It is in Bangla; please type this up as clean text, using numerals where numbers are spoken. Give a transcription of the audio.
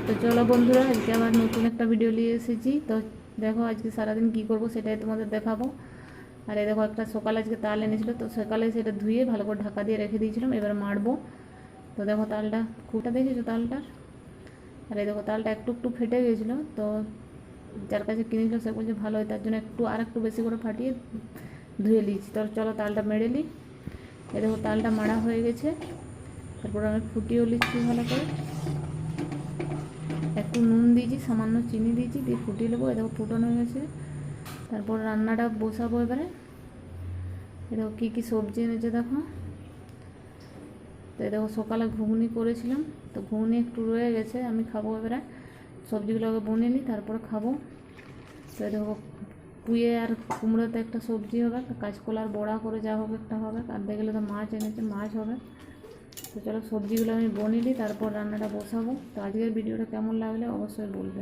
তো চলো বন্ধুরা, আজকে আবার নতুন একটা ভিডিও নিয়ে এসেছি। তো দেখো আজকে সারাদিন কি করব সেটাই তোমাদের দেখাবো। আর এই দেখো একটা সকালে আজকে তাল এনেছিল, তো সকালে সেটা ধুয়ে ভালো করে ঢাকা দিয়ে রেখে দিয়েছিলাম, এবার মারবো। তো দেখো তালটা খুঁটা দেখেছো তালটার। আর এই দেখো তালটা একটু একটু ফেটে গিয়েছিলো, তো যার কাছে কিনেছিল সে বলছে ভালো হয়, তার জন্য আর একটু বেশি করে ফাটিয়ে ধুয়ে নিয়েছি। তো চলো তালটা মেরে নিই। এই দেখো তালটা মারা হয়ে গেছে, তারপর আমি ফুটিয়েও নিচ্ছি ভালো করে। একটু নুন দিয়েছি, সামান্য চিনি দিয়েছি, দিয়ে ফুটিয়ে নেবো। এ দেখো ফুটানো হয়ে গেছে, তারপর রান্নাটা বসাবো এবারে। এ দেখো কী কী সবজি এনেছে দেখো। তো এ দেখো সকালে ঘুগনি করেছিলাম, তো ঘুগনি একটু রয়ে গেছে, আমি খাবো এবারে। সবজিগুলোকে বনে নিই তারপরে খাবো। তো এ দেখো পুঁয়ে আর কুমড়োতে একটা সবজি হবে, কাঁচকলার বড়া করে যা হবে একটা হবে, আর দেখলে তো মাছ এনেছে, মাছ হবে। তো চলো সবজিগুলো আমি বনে নিই, তারপর রান্নাটা বসাবো। তো আজকের ভিডিওটা কেমন লাগলে অবশ্যই বলবে।